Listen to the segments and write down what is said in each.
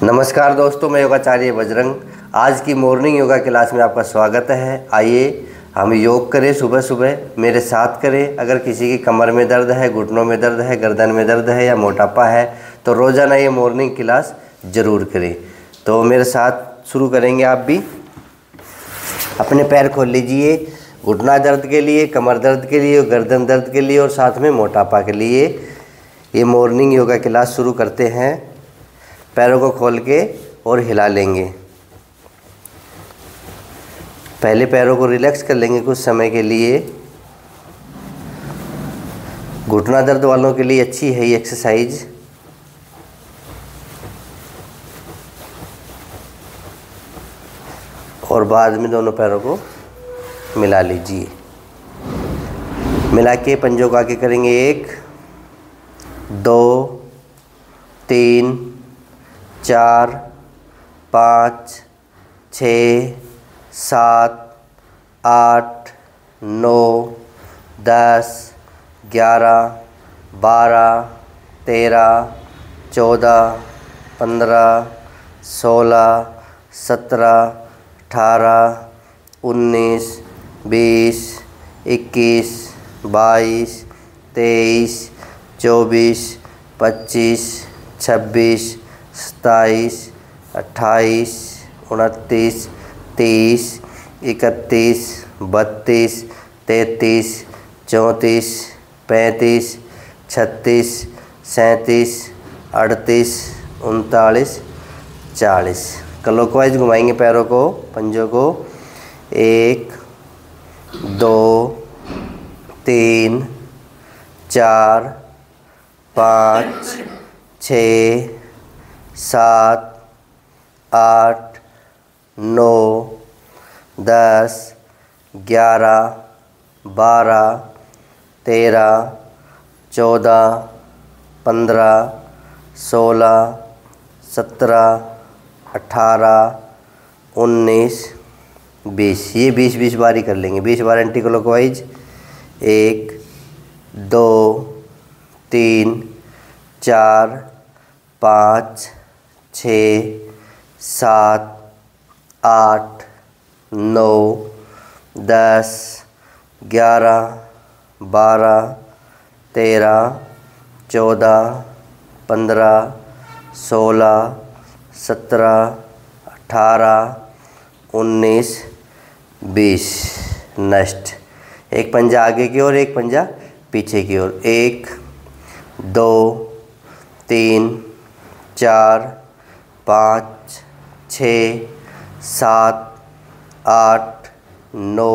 नमस्कार दोस्तों, मैं योगाचार्य बजरंग। आज की मॉर्निंग योगा क्लास में आपका स्वागत है। आइए हम योग करें, सुबह सुबह मेरे साथ करें। अगर किसी की कमर में दर्द है, घुटनों में दर्द है, गर्दन में दर्द है या मोटापा है तो रोज़ाना ये मॉर्निंग क्लास ज़रूर करें। तो मेरे साथ शुरू करेंगे। आप भी अपने पैर खोल लीजिए, घुटना दर्द के लिए, कमर दर्द के लिए, गर्दन दर्द के लिए और साथ में मोटापा के लिए ये मॉर्निंग योगा क्लास शुरू करते हैं। पैरों को खोल के और हिला लेंगे। पहले पैरों को रिलैक्स कर लेंगे कुछ समय के लिए। घुटना दर्द वालों के लिए अच्छी है ये एक्सरसाइज। और बाद में दोनों पैरों को मिला लीजिए। मिला के पंजों को आगे करेंगे। 1 2 3 4 5 6 7 8 9 10 11 12 13 14 15 16 17 18 19 20 21 22 23 24 25 26 27 28 29 30 31 32 33 34 35 36 37 38 39 40। क्लॉकवाइज घुमाएंगे पैरों को, पंजों को। 1 2 3 4 5 6 7 8 9 10 11 12 13 14 15 16 17 18 19 20। ये 20 बारी कर लेंगे। 20 बार एंटी क्लॉकवाइज। 1 2 3 4 5 6 7 8 9 10 11 12 13 14 15 16 17 18 19 20। नेक्स्ट, एक पंजा आगे की ओर, एक पंजा पीछे की ओर। 1 2 3 4 5 6 7 8 9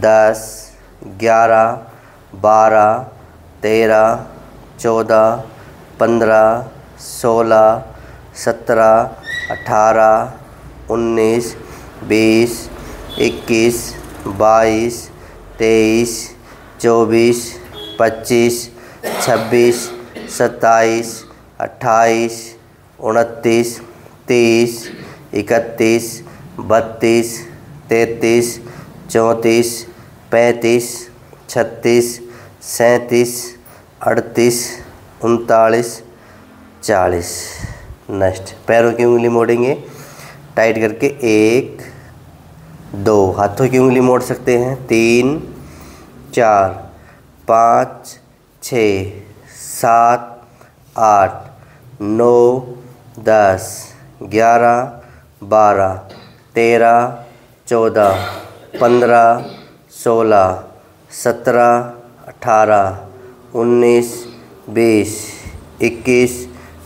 10 11 12 13 14 15 16 17 18 19 20 21 22 23 24 25 26 27 28 29 30 31 32 33 34 35 36 37 38 39 40। नेक्स्ट, पैरों की उंगली मोड़ेंगे टाइट करके। 1 2, हाथों की उंगली मोड़ सकते हैं। 3 4 5 6 7 8 9 10 11 12 13 14 15 16 17 18 19 20 21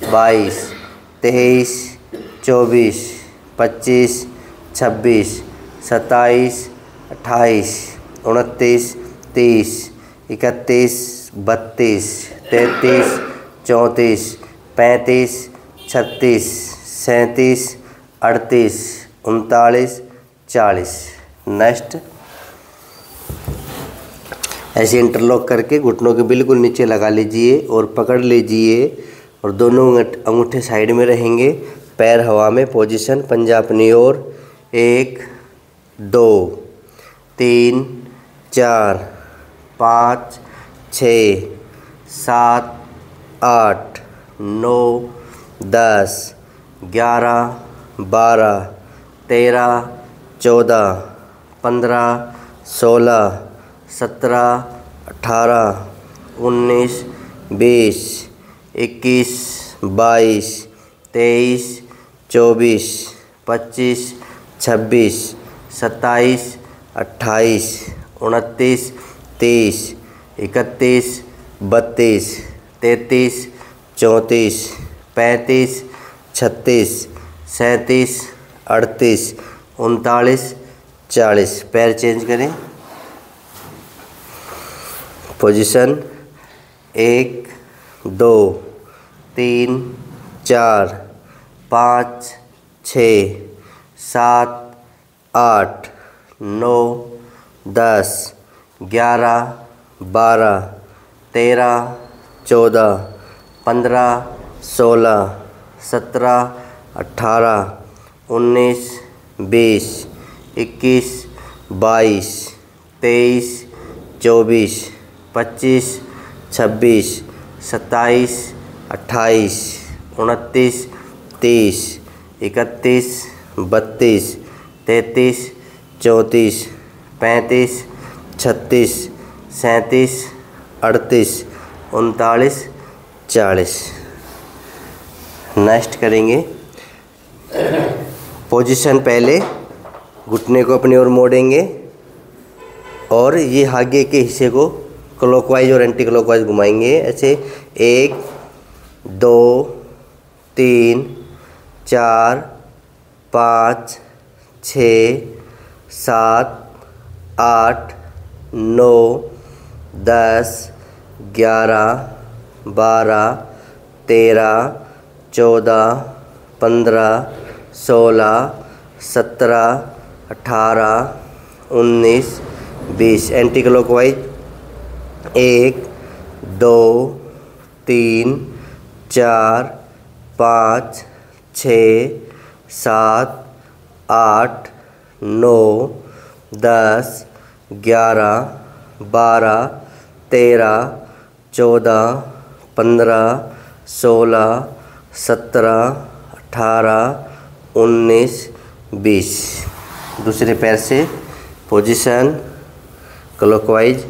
22 23 24 25 26 27 28 29 30 31 32 33 34 35 36 37 38 39 40। नेक्स्ट, ऐसे इंटरलॉक करके घुटनों के बिल्कुल नीचे लगा लीजिए और पकड़ लीजिए और दोनों अंगूठे साइड में रहेंगे। पैर हवा में, पोजीशन पंजा अपनी ओर। 1 2 3 4 5 6 7 8 9 10 11, 12, 13, 14, 15, 16, 17, 18, 19, 20, 21, 22, 23, 24, 25, 26, 27, 28, 29, 30, 31, 32, 33, 34, 35, 36, 37, 38, 39, 40। पैर चेंज करें। पोजीशन 1, 2, 3, 4, 5, 6, 7, 8, 9, 10, 11, 12, 13, 14, 15, 16, 17, 18, 19, 20, 21, 22, 23, 24, 25, 26, 27, 28, 29, 30, 31, 32, 33, 34, 35, 36, 37, 38, 39, 40। नेक्स्ट करेंगे। पोजीशन पहले घुटने को अपनी ओर मोड़ेंगे और ये आगे के हिस्से को क्लॉकवाइज और एंटी क्लॉकवाइज घुमाएंगे। ऐसे 1, 2, 3, 4, 5, 6, 7, 8, 9, 10, 11, 12, 13, 14, 15, 16, 17, 18, 19, 20। Anti clockwise 1, 2, 3, 4, 5, 6, 7, 8, 9, 10, 11, 12, 13, 14, 15, 16, 17, 18, 19, 20। दूसरे पैर से position clockwise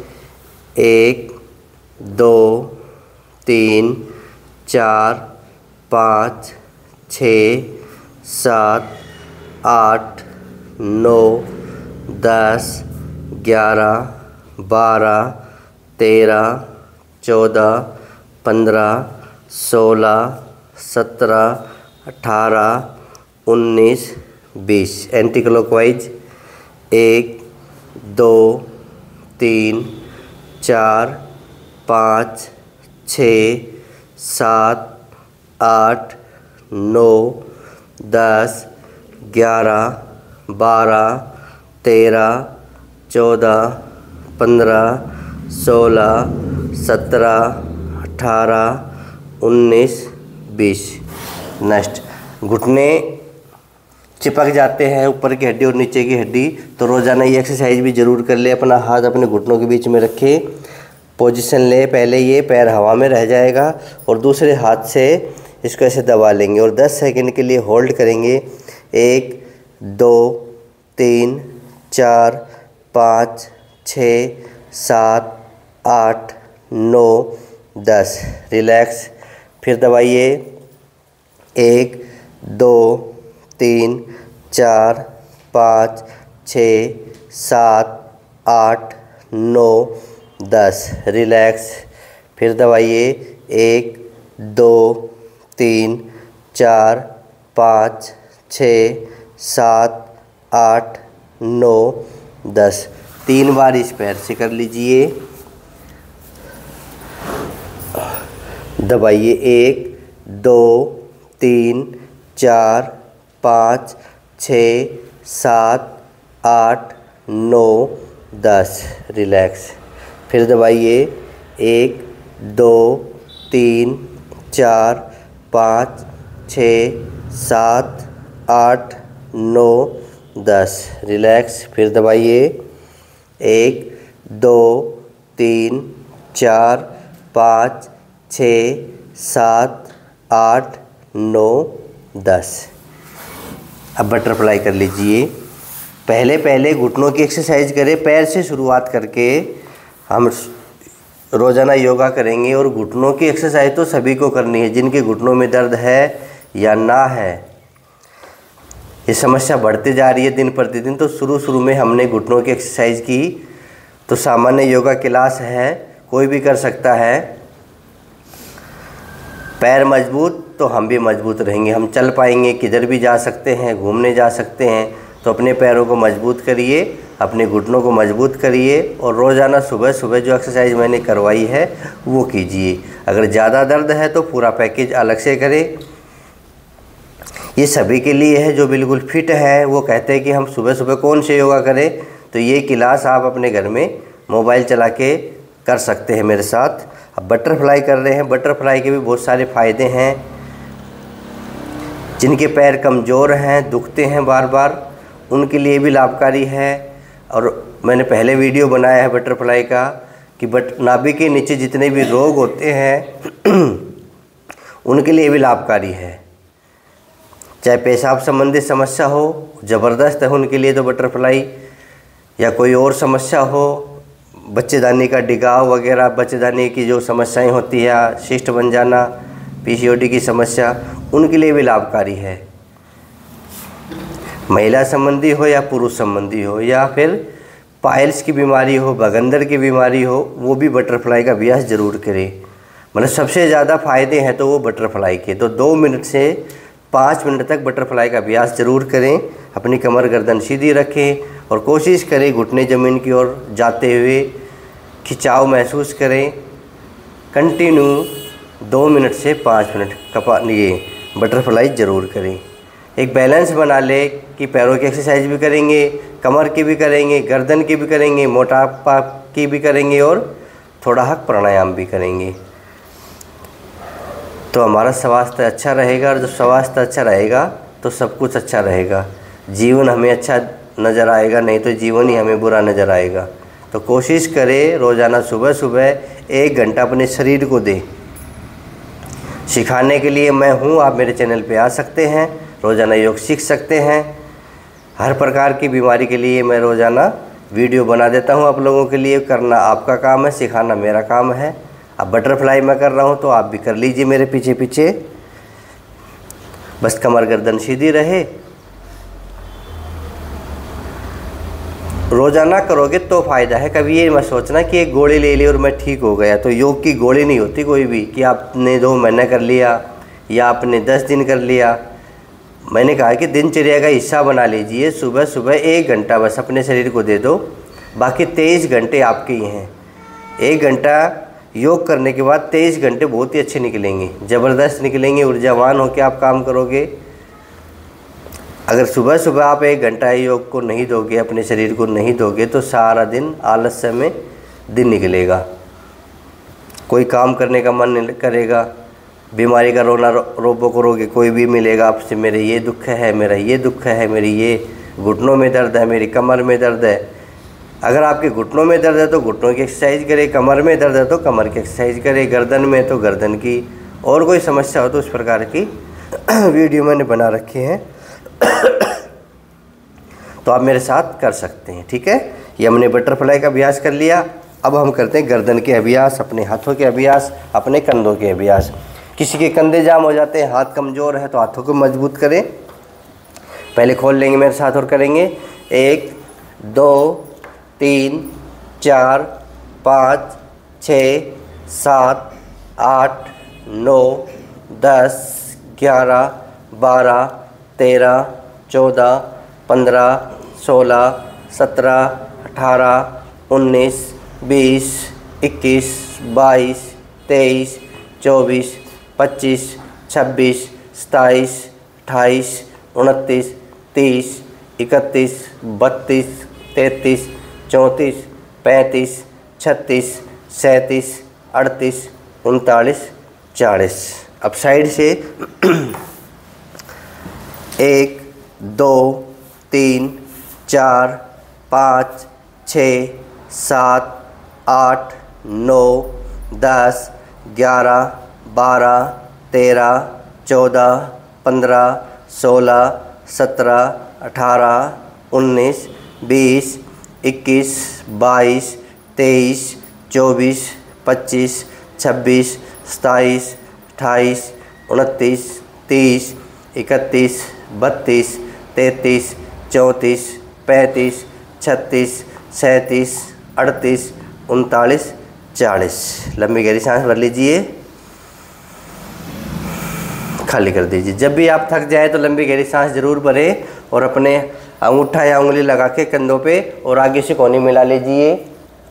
1, 2, 3, 4, 5, 6, 7, 8, 9, 10, 11, 12, 13, 14, 15, 16, 17, 18, 19, 20। Anti clockwise 1, 2, 3, 4, 5, 6, 7, 8, 9, 10, 11, 12, 13, 14, 15, 16, 17, 18, 19, 20। Next, घुटने चिपक जाते हैं ऊपर की हड्डी और नीचे की हड्डी, तो रोज़ाना ये एक्सरसाइज भी ज़रूर कर ले। अपना हाथ अपने घुटनों के बीच में रखे, पोजीशन ले। पहले ये पैर हवा में रह जाएगा और दूसरे हाथ से इसको ऐसे दबा लेंगे और 10 सेकंड के लिए होल्ड करेंगे। 1, 2, 3, 4, 5, 6, 7, 8, 9, 10। रिलैक्स। फिर दबाइए। 1, 2, 3, 4, 5, 6, 7, 8, 9, 10। रिलैक्स। फिर दबाइए। 1, 2, 3, 4, 5, 6, 7, 8, 9, 10। 3 बार इस पैर से कर लीजिए। दबाइए। 1, 2, 3, 4, 5, 6, 7, 8, 9, 10। रिलैक्स। फिर दबाइए। 1, 2, 3, 4, 5, 6, 7, 8, 9, 10। रिलैक्स। फिर दबाइए। 1, 2, 3, 4, 5, 6, 7, 8, 9, 10। अब बटरफ्लाई कर लीजिए। पहले घुटनों की एक्सरसाइज करें, पैर से शुरुआत करके हम रोज़ाना योगा करेंगे। और घुटनों की एक्सरसाइज तो सभी को करनी है, जिनके घुटनों में दर्द है या ना है। ये समस्या बढ़ती जा रही है दिन प्रतिदिन। तो शुरू में हमने घुटनों की एक्सरसाइज की, तो सामान्य योगा क्लास है, कोई भी कर सकता है। पैर मजबूत तो हम भी मजबूत रहेंगे, हम चल पाएंगे, किधर भी जा सकते हैं, घूमने जा सकते हैं। तो अपने पैरों को मजबूत करिए, अपने घुटनों को मजबूत करिए और रोज़ाना सुबह जो एक्सरसाइज मैंने करवाई है वो कीजिए। अगर ज़्यादा दर्द है तो पूरा पैकेज अलग से करें। ये सभी के लिए है जो बिल्कुल फिट है। वो कहते हैं कि हम सुबह कौन से योगा करें, तो ये क्लास आप अपने घर में मोबाइल चला के कर सकते हैं मेरे साथ। अब बटरफ्लाई कर रहे हैं। बटरफ्लाई के भी बहुत सारे फ़ायदे हैं। जिनके पैर कमज़ोर हैं, दुखते हैं बार बार, उनके लिए भी लाभकारी है। और मैंने पहले वीडियो बनाया है बटरफ्लाई का कि नाभि के नीचे जितने भी रोग होते हैं उनके लिए भी लाभकारी है। चाहे पेशाब संबंधित समस्या हो, ज़बरदस्त है उनके लिए तो बटरफ्लाई। या कोई और समस्या हो, बच्चेदानी का डिगाव वगैरह, बच्चेदानी की जो समस्याएं होती है, शिस्ट बन जाना, पीसीओडी की समस्या, उनके लिए भी लाभकारी है। महिला संबंधी हो या पुरुष संबंधी हो, या फिर पाइल्स की बीमारी हो, भगंदर की बीमारी हो, वो भी बटरफ्लाई का अभ्यास ज़रूर करें। मतलब सबसे ज़्यादा फ़ायदे हैं तो वो बटरफ्लाई के। तो 2 मिनट से 5 मिनट तक बटरफ्लाई का अभ्यास ज़रूर करें। अपनी कमर गर्दन सीधी रखें और कोशिश करें घुटने ज़मीन की ओर जाते हुए खिंचाव महसूस करें। कंटिन्यू 2 मिनट से 5 मिनट ये बटरफ्लाई ज़रूर करें। एक बैलेंस बना ले कि पैरों की एक्सरसाइज भी करेंगे, कमर की भी करेंगे, गर्दन की भी करेंगे, मोटापा की भी करेंगे और थोड़ा हक प्राणायाम भी करेंगे। तो हमारा स्वास्थ्य अच्छा रहेगा, और जब स्वास्थ्य अच्छा रहेगा तो सब कुछ अच्छा रहेगा। जीवन हमें अच्छा नज़र आएगा, नहीं तो जीवन ही हमें बुरा नज़र आएगा। तो कोशिश करें रोज़ाना सुबह 1 घंटा अपने शरीर को दें। सिखाने के लिए मैं हूँ, आप मेरे चैनल पे आ सकते हैं, रोज़ाना योग सीख सकते हैं। हर प्रकार की बीमारी के लिए मैं रोज़ाना वीडियो बना देता हूँ आप लोगों के लिए। करना आपका काम है, सिखाना मेरा काम है। अब बटरफ्लाई मैं कर रहा हूँ तो आप भी कर लीजिए मेरे पीछे। बस कमर गर्दन सीधी रहे। रोज़ाना करोगे तो फ़ायदा है। कभी ये मत सोचना कि एक गोली ले ली और मैं ठीक हो गया। तो योग की गोली नहीं होती कोई भी कि आपने 2 महीने कर लिया या आपने 10 दिन कर लिया। मैंने कहा कि दिनचर्या का हिस्सा बना लीजिए। सुबह 1 घंटा बस अपने शरीर को दे दो, बाकी 23 घंटे आपके ही हैं। 1 घंटा योग करने के बाद 23 घंटे बहुत ही अच्छे निकलेंगे, ज़बरदस्त निकलेंगे, ऊर्जावान होकर आप काम करोगे। अगर सुबह आप 1 घंटा योग को नहीं दोगे, अपने शरीर को नहीं दोगे, तो सारा दिन आलस्य में दिन निकलेगा। कोई काम करने का मन नहीं करेगा, बीमारी का रोना रोबो करोगे, कोई भी मिलेगा आपसे, मेरे ये दुख है, मेरा ये दुख है, मेरी ये घुटनों में दर्द है, मेरी कमर में दर्द है। अगर आपके घुटनों में दर्द है तो घुटनों की एक्सरसाइज करें, कमर में दर्द है तो कमर की एक्सरसाइज करें, गर्दन में तो गर्दन की, और कोई समस्या हो तो उस प्रकार की वीडियो मैंने बना रखे हैं तो आप मेरे साथ कर सकते हैं। ठीक है, ये हमने बटरफ्लाई का अभ्यास कर लिया। अब हम करते हैं गर्दन के अभ्यास, अपने हाथों के अभ्यास, अपने कंधों के अभ्यास। किसी के कंधे जाम हो जाते हैं, हाथ कमज़ोर है, तो हाथों को मजबूत करें। पहले खोल लेंगे मेरे साथ और करेंगे 1 2 3 4 5 6 7 8 9 10 11 12 13 14 15 16 17 18 19 20 21 22 23 24 25 26 27 28 29 30 31 32 33 34 35 36 37 38 39 40। अब साइड से 1 2 3 4 5 6 7 8 9 10 11 12 13 14 15, 16, 17, 18, 19, 20, 21, 22, 23, 24, 25, 26, 27, 28, 29, 30, 31, 32, 33, 34, 35, 36, 37, 38, 39, 40। लंबी गहरी सांस भर लीजिए, खाली कर दीजिए। जब भी आप थक जाए तो लंबी गहरी सांस जरूर भरें और अपने अंगूठा या उंगली लगा के कंधों पे और आगे से कोहनी मिला लीजिए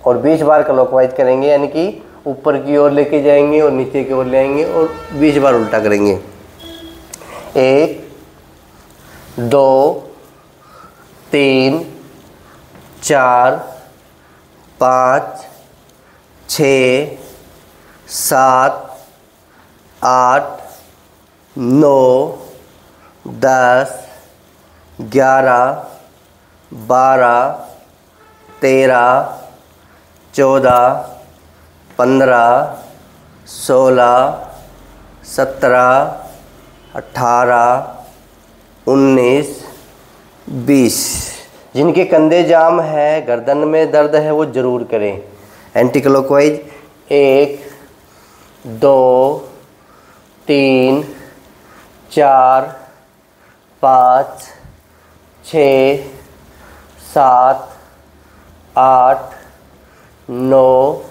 और 20 बार क्लॉकवाइज करेंगे, यानी कि ऊपर की ओर लेके जाएंगे और नीचे की ओर ले आएंगे और 20 बार उल्टा करेंगे। 1, 2, 3, 4, 5, 6, 7, 8, 9, 10, 11, 12, 13, 14, 15, 16, 17, 18, 19, 20। जिनके कंधे जाम है, गर्दन में दर्द है, वो ज़रूर करें। Anti clockwise 1, 2, 3, 4, 5, 6, 7, 8, 9,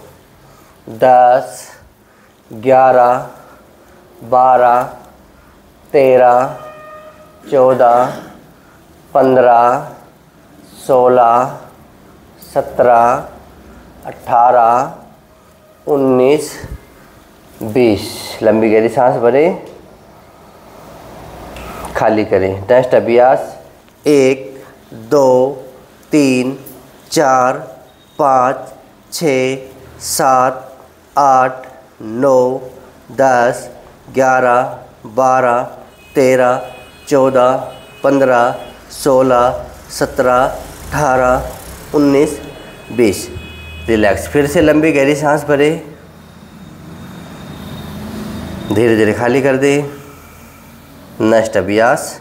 10, 11, 12, 13, 14, 15, 16, 17, 18, 19, 20। लंबी गहरी सांस भरें, खाली करें। नेक्स्ट अभ्यास 1, 2, 3, 4, 5, 6, 7, 8, 9, 10, 11, 12, 13, 14, 15, 16, 17, 18, 19, 20। रिलैक्स। फिर से लंबी गहरी सांस भरें, धीरे धीरे खाली कर दें। नेक्स्ट अभ्यास,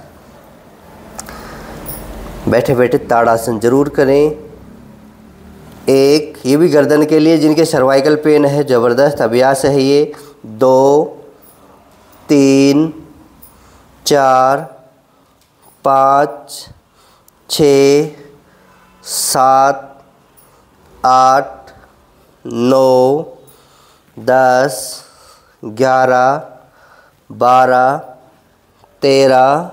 बैठे बैठे ताड़ासन जरूर करें। 1, ये भी गर्दन के लिए जिनके सर्वाइकल पेन है, ज़बरदस्त अभ्यास है ये। 2, 3, 4, 5, 6, 7, 8, 9, 10, 11, 12, 13,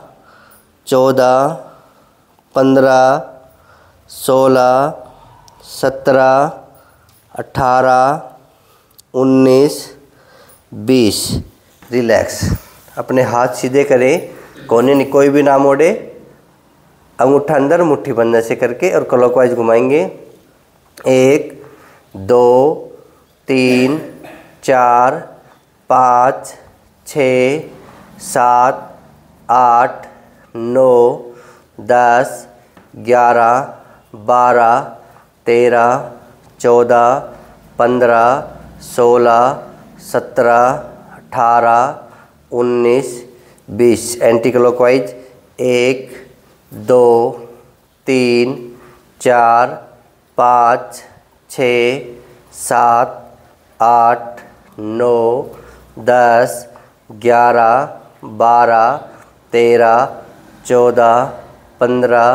14, 15, 16, 17, 18, 19, 20। रिलैक्स। अपने हाथ सीधे करें, कोने कोई भी ना मोड़े, अंगूठा अंदर मुट्ठी बंद ऐसे करके और क्लॉकवाइज घुमाएंगे। 1, 2, 3, 4, 5, 6, 7, 8, 9, 10, 11, 12, 13, 14, 15, 16, 17, 18, 19, 20। Anti clockwise 1, 2, 3, 4, 5, 6, 7, 8, 9, 10, 11, 12, 13, 14, 15,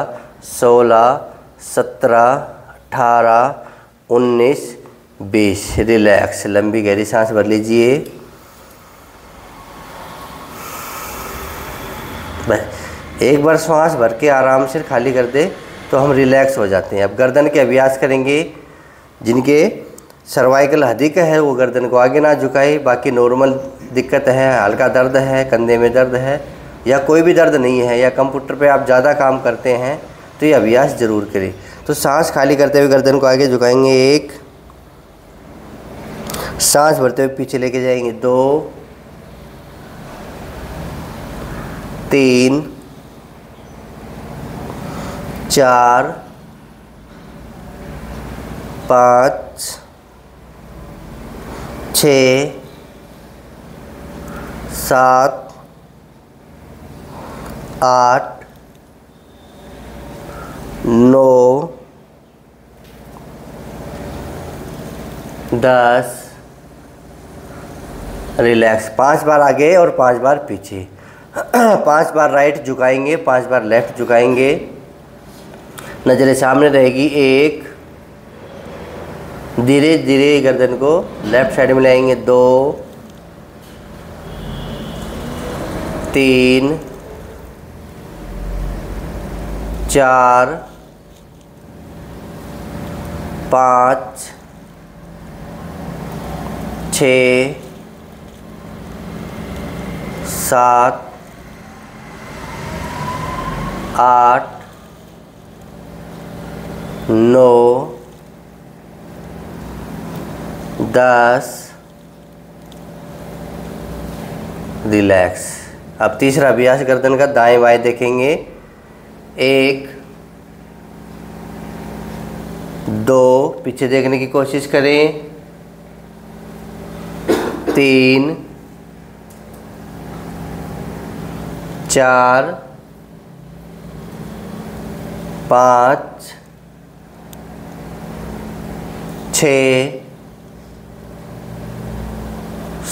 16, 17, 18, 19, 20। रिलैक्स। लंबी गहरी सांस भर लीजिए। एक बार श्वास भर के आराम से खाली कर दे तो हम रिलैक्स हो जाते हैं। अब गर्दन के अभ्यास करेंगे। जिनके सर्वाइकल अधिक है वो गर्दन को आगे ना झुकाए। बाकी नॉर्मल दिक्कत है, हल्का दर्द है, कंधे में दर्द है या कोई भी दर्द नहीं है या कंप्यूटर पे आप ज़्यादा काम करते हैं तो ये अभ्यास ज़रूर करें। तो सांस खाली करते हुए गर्दन को आगे झुकाएंगे। 1, सांस भरते हुए पीछे लेके जाएंगे। 2, 3, 4, 5, 6, 7, 8 9 10। रिलैक्स। 5 बार आगे और 5 बार पीछे। 5 बार राइट झुकाएंगे, 5 बार लेफ्ट झुकाएंगे। नज़रें सामने रहेगी। 1, धीरे धीरे गर्दन को लेफ्ट साइड में लाएंगे। 2 3 4 5 6 7 8 9 10। रिलैक्स। अब तीसरा अभ्यास गर्दन का दाएं बाएं देखेंगे। 1 2 पीछे देखने की कोशिश करें। 3 4 5 6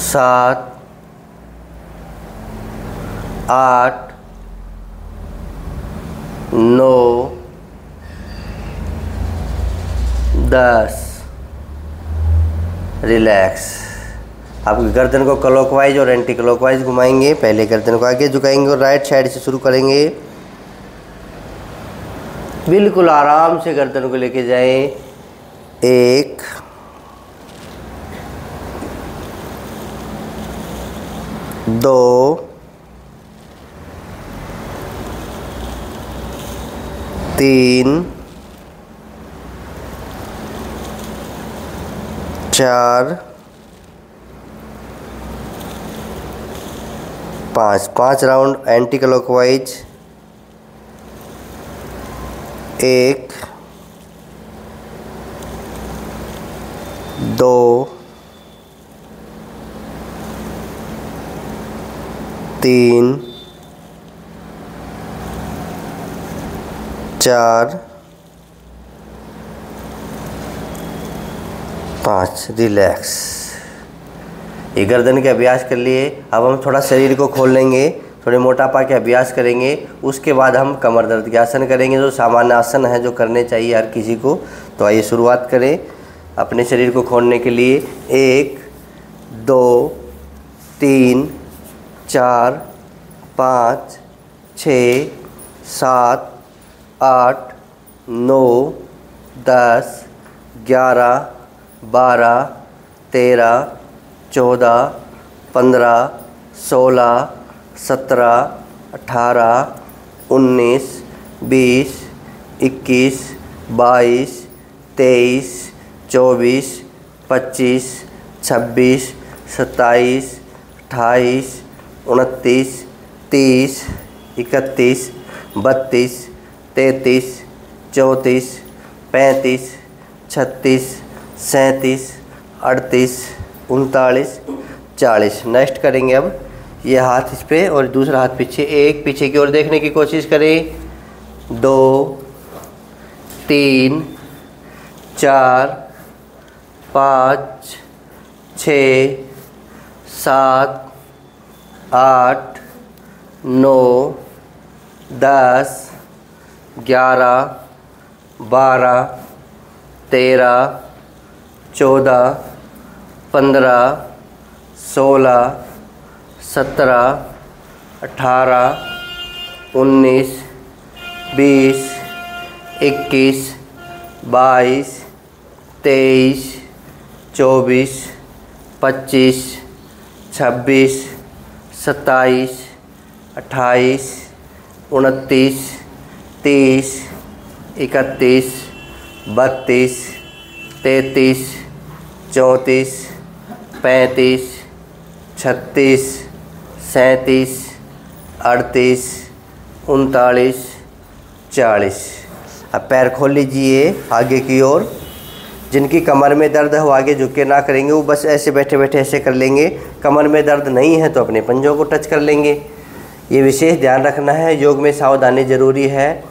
7 8 9 10। रिलैक्स। आप गर्दन को क्लॉकवाइज और एंटी क्लॉकवाइज घुमाएंगे। पहले गर्दन को आगे झुकाएंगे और राइट साइड से शुरू करेंगे। बिल्कुल आराम से गर्दन को लेके जाएं। 1 2 3 4 5। 5 राउंड एंटी क्लॉकवाइज। 1 2 3 4 5। रिलैक्स। ये गर्दन के अभ्यास कर लिए। अब हम थोड़ा शरीर को खोल लेंगे, थोड़े मोटापा के अभ्यास करेंगे। उसके बाद हम कमर दर्द के आसन करेंगे, जो सामान्य आसन है, जो करने चाहिए हर किसी को। तो आइए शुरुआत करें अपने शरीर को खोलने के लिए। 1 2 3 4 5 6 7 8 9 10 11 12 13 14 15 16 17 18 19 20 21 22 23 24 25 26 27 28 29 30 31 32 33 34 35 36 37 38 39 40। नेक्स्ट करेंगे अब ये हाथ इस पे और दूसरा हाथ पीछे। 1 पीछे की ओर देखने की कोशिश करें। 2 3 4 5 6 7 8 9 10 11 12 13 14 15 16 17 18 19 20 21 22 23 24 25 26 27 28 29 30 31 32 33 34 35 36 37 38 39 40। अब पैर खोल लीजिए आगे की ओर। जिनकी कमर में दर्द है वो आगे झुक के ना करेंगे, वो बस ऐसे बैठे बैठे ऐसे कर लेंगे। कमर में दर्द नहीं है तो अपने पंजों को टच कर लेंगे। ये विशेष ध्यान रखना है। योग में सावधानी ज़रूरी है।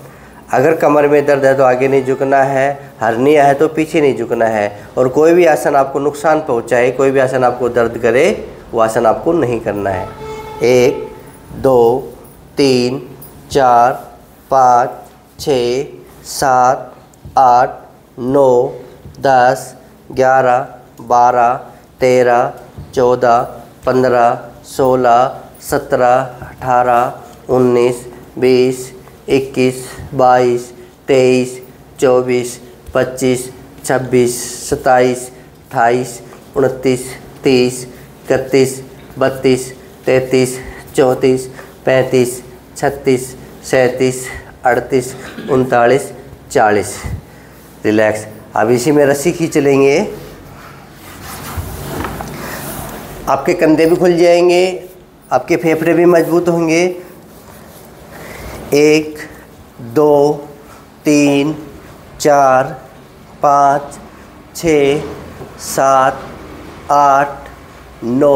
अगर कमर में दर्द है तो आगे नहीं झुकना है, हर्निया है तो पीछे नहीं झुकना है, और कोई भी आसन आपको नुकसान पहुंचाए, कोई भी आसन आपको दर्द करे, वो आसन आपको नहीं करना है। 1 2 3 4 5 6 7 8 9 10 11 12 13 14 15 16 17 18 19 20 21 22 23 24 25 26 27 28 29 30 31 32 33 34 35 36 37 38 39 40। रिलैक्स। अब इसी में रस्सी खींच लेंगे, आपके कंधे भी खुल जाएंगे, आपके फेफड़े भी मजबूत होंगे। 1 2 3 4 5 6 7 8 9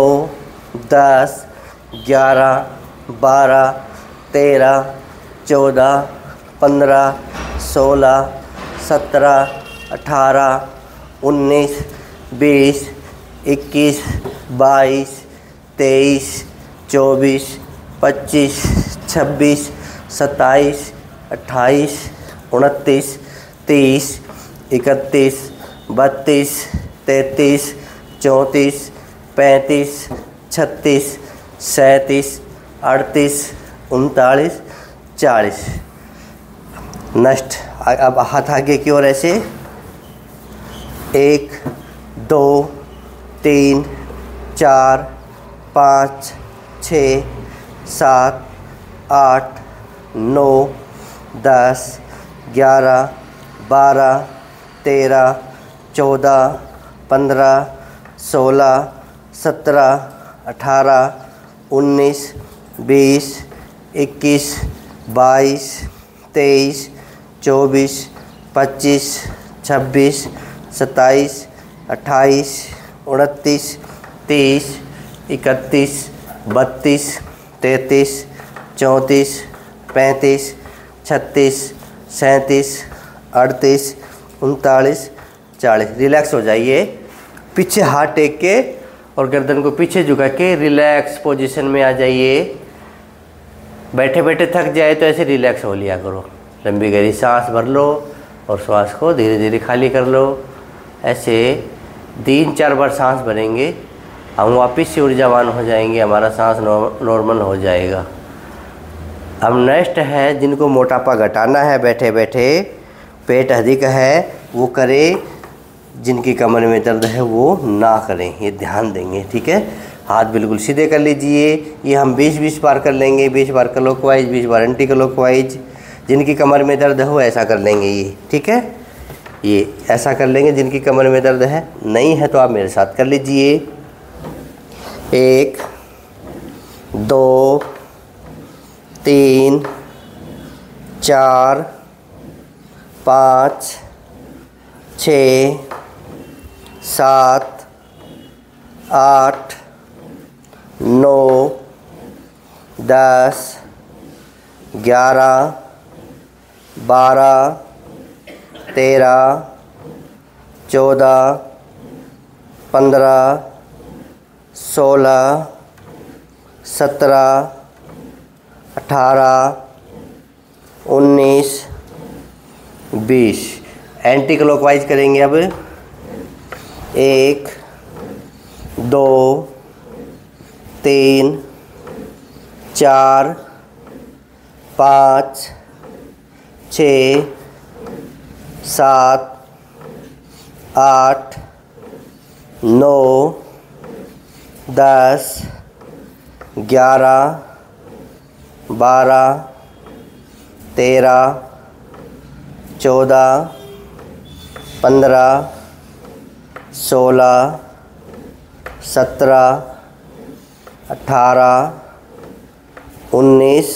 10 11 12 13 14 15 16 17 18 19 20 21 22 23 24 25 26 27 28 29 30 31 32 33 34 35 36 37 38 39 40। नेक्स्ट, अब हाथ आगे की ओर ऐसे 1 2 3 4 5 6 7 8 9 10 11 12 13 14 15 16 17 18 19 20 21 22 23 24 25 26 27 28 29 30 31 32 33 34 35 36 37 38 39 40। रिलैक्स हो जाइए। पीछे हाथ टेक के और गर्दन को पीछे झुका के रिलैक्स पोजीशन में आ जाइए। बैठे बैठे थक जाए तो ऐसे रिलैक्स हो लिया करो। लंबी गहरी सांस भर लो और श्वास को धीरे धीरे खाली कर लो। ऐसे 3-4 बार सांस भरेंगे, हम वापस से ऊर्जावान हो जाएंगे, हमारा सांस नॉर्मल हो जाएगा। अब नेक्स्ट है, जिनको मोटापा घटाना है बैठे बैठे, पेट अधिक है वो करे, जिनकी कमर में दर्द है वो ना करें, ये ध्यान देंगे। ठीक है, हाथ बिल्कुल सीधे कर लीजिए। ये हम 20-20 बार कर लेंगे, 20 बार क्लॉकवाइज, 20 बार एंटी क्लॉकवाइज। जिनकी कमर में दर्द हो ऐसा कर लेंगे ये। ठीक है, ये ऐसा कर लेंगे जिनकी कमर में दर्द है। नहीं है तो आप मेरे साथ कर लीजिए। 1 2 3 4 5 6 7 8 9 10 11 12 13 14 15 16 17 18 19 20। एंटी क्लॉकवाइज करेंगे अब। 1 2 3 4 5 6 7 8 9 10 11 12 13 14 15 16 17 18 19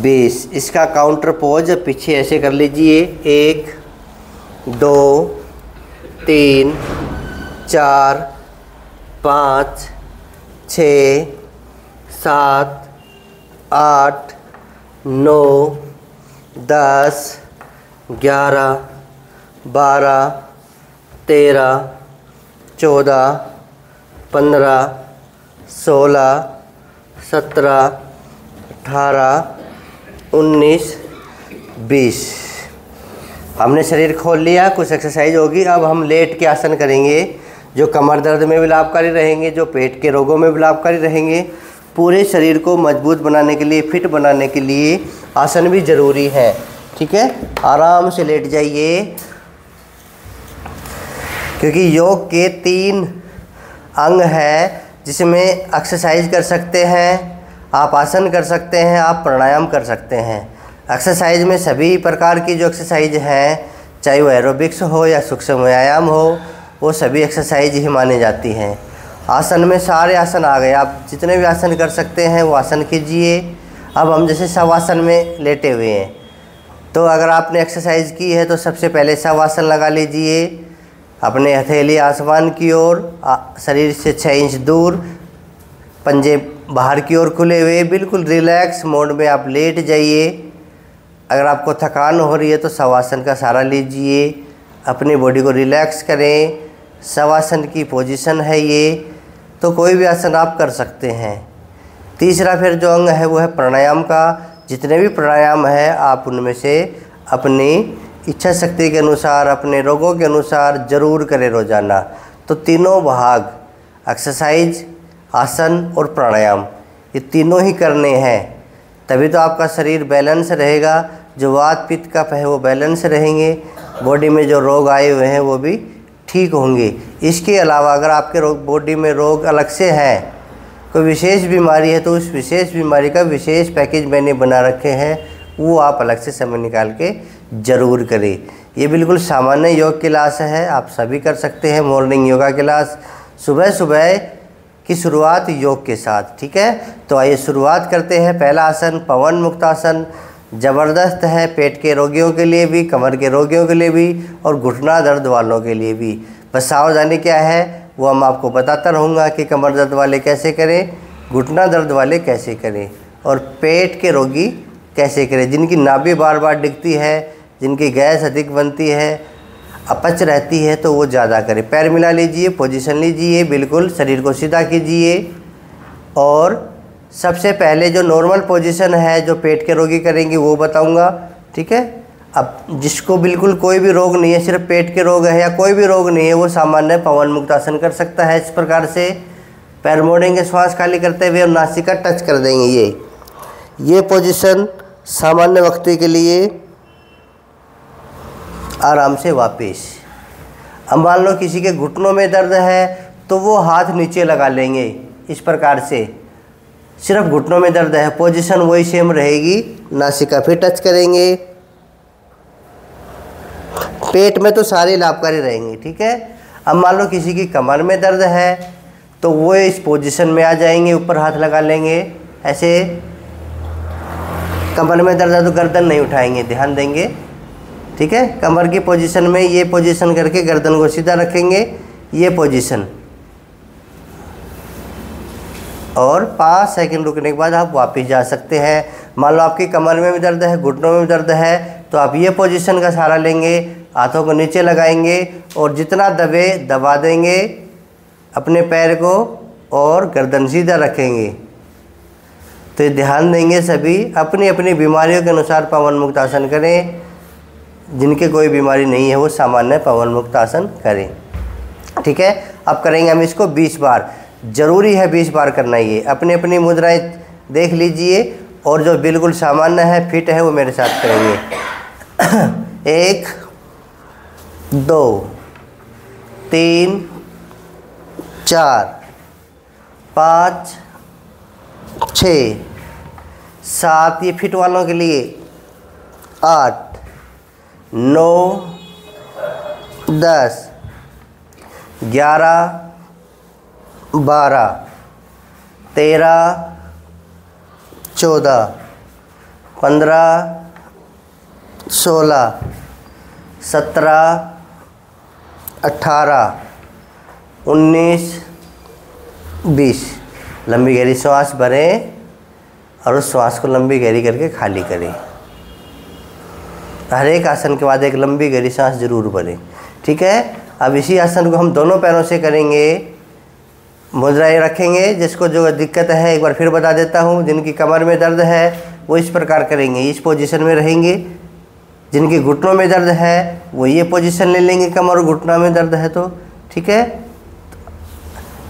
20। इसका काउंटर पोज पीछे ऐसे कर लीजिए। 1 2 3 4 5 6 7 8, 9, 10, 11, 12, 13, 14, 15, 16, 17, 18, 19, 20। हमने शरीर खोल लिया, कुछ एक्सरसाइज होगी। अब हम लेट के आसन करेंगे जो कमर दर्द में भी लाभकारी रहेंगे, जो पेट के रोगों में भी लाभकारी रहेंगे। पूरे शरीर को मजबूत बनाने के लिए, फिट बनाने के लिए आसन भी ज़रूरी है। ठीक है, आराम से लेट जाइए, क्योंकि योग के 3 अंग हैं जिसमें एक्सरसाइज कर सकते हैं, आप आसन कर सकते हैं, आप प्राणायाम कर सकते हैं। एक्सरसाइज में सभी प्रकार की जो एक्सरसाइज हैं, चाहे वो एरोबिक्स हो या सूक्ष्म व्यायाम हो, वो सभी एक्सरसाइज ही मानी जाती हैं। आसन में सारे आसन आ गए, आप जितने भी आसन कर सकते हैं वो आसन कीजिए। अब हम जैसे शवासन में लेटे हुए हैं, तो अगर आपने एक्सरसाइज की है तो सबसे पहले शवासन लगा लीजिए। अपने हथेली आसमान की ओर, शरीर से 6 इंच दूर, पंजे बाहर की ओर खुले हुए, बिल्कुल रिलैक्स मोड में आप लेट जाइए। अगर आपको थकान हो रही है तो शवासन का सहारा लीजिए, अपनी बॉडी को रिलैक्स करें। शवासन की पोजीशन है ये, तो कोई भी आसन आप कर सकते हैं। तीसरा फिर जो अंग है वो है प्राणायाम का। जितने भी प्राणायाम है आप उनमें से अपनी इच्छा शक्ति के अनुसार, अपने रोगों के अनुसार ज़रूर करें रोज़ाना। तो तीनों भाग, एक्सरसाइज, आसन और प्राणायाम, ये तीनों ही करने हैं, तभी तो आपका शरीर बैलेंस रहेगा। जो वात पित्त कफ है वो बैलेंस रहेंगे, बॉडी में जो रोग आए हुए हैं वो भी ठीक होंगे। इसके अलावा अगर आपके बॉडी में रोग अलग से हैं, कोई विशेष बीमारी है, तो उस विशेष बीमारी का विशेष पैकेज मैंने बना रखे हैं, वो आप अलग से समय निकाल के ज़रूर करें। ये बिल्कुल सामान्य योग क्लास है, आप सभी कर सकते हैं। मॉर्निंग योगा क्लास सुबह सुबह की शुरुआत योग के साथ। ठीक है, तो आइए शुरुआत करते हैं। पहला आसन पवन मुक्त आसन, ज़बरदस्त है पेट के रोगियों के लिए भी, कमर के रोगियों के लिए भी और घुटना दर्द वालों के लिए भी। बस सावधानी क्या है वो हम आपको बताता रहूँगा कि कमर दर्द वाले कैसे करें, घुटना दर्द वाले कैसे करें और पेट के रोगी कैसे करें। जिनकी नाभि बार बार दिखती है, जिनकी गैस अधिक बनती है, अपच रहती है, तो वो ज़्यादा करें। पैर मिला लीजिए, पोजीशन लीजिए, बिल्कुल शरीर को सीधा कीजिए। और सबसे पहले जो नॉर्मल पोजीशन है जो पेट के रोगी करेंगे वो बताऊंगा। ठीक है, अब जिसको बिल्कुल कोई भी रोग नहीं है, सिर्फ पेट के रोग है या कोई भी रोग नहीं है, वो सामान्य पवन मुक्त आसन कर सकता है। इस प्रकार से पैर मोड़ेंगे, श्वास खाली करते हुए और नासिका टच कर देंगे। ये पोजीशन सामान्य व्यक्ति के लिए आराम से वापस। अब मान लो किसी के घुटनों में दर्द है तो वो हाथ नीचे लगा लेंगे इस प्रकार से। सिर्फ घुटनों में दर्द है, पोजीशन वही सेम रहेगी, नासिका फिर टच करेंगे। पेट में तो सारे लाभकारी रहेंगे। ठीक है, अब मान लो किसी की कमर में दर्द है तो वो इस पोजीशन में आ जाएंगे, ऊपर हाथ लगा लेंगे ऐसे। कमर में दर्द है तो गर्दन नहीं उठाएंगे, ध्यान देंगे। ठीक है, कमर की पोजीशन में ये पोजीशन करके गर्दन को सीधा रखेंगे, ये पोजीशन, और 5 सेकंड रुकने के बाद आप वापस जा सकते हैं। मान लो आपकी कमर में भी दर्द है, घुटनों में भी दर्द है, तो आप ये पोजीशन का सहारा लेंगे, हाथों को नीचे लगाएंगे और जितना दबा देंगे अपने पैर को और गर्दन सीधा रखेंगे। तो ध्यान देंगे सभी, अपनी अपनी बीमारियों के अनुसार पवन मुक्त आसन करें। जिनके कोई बीमारी नहीं है वो सामान्य पवन मुक्त आसन करें। ठीक है, अब करेंगे हम इसको 20 बार। ज़रूरी है 20 बार करना। ये अपनी अपनी मुद्राएं देख लीजिए और जो बिल्कुल सामान्य है, फिट है, वो मेरे साथ करेंगे। 1 2 3 4 5 6 7, ये फिट वालों के लिए 8 9 10 11 12 13 14 15 16 17 18 19 20। लंबी गहरी सांस भरें और उस श्वास को लंबी गहरी करके खाली करें। हर एक आसन के बाद एक लंबी गहरी सांस जरूर भरें। ठीक है। अब इसी आसन को हम दोनों पैरों से करेंगे, मुद्राएं रखेंगे। जिसको जो दिक्कत है एक बार फिर बता देता हूँ, जिनकी कमर में दर्द है वो इस प्रकार करेंगे, इस पोजीशन में रहेंगे। जिनकी घुटनों में दर्द है वो ये पोजीशन ले लेंगे, कमर और घुटना में दर्द है तो। ठीक है।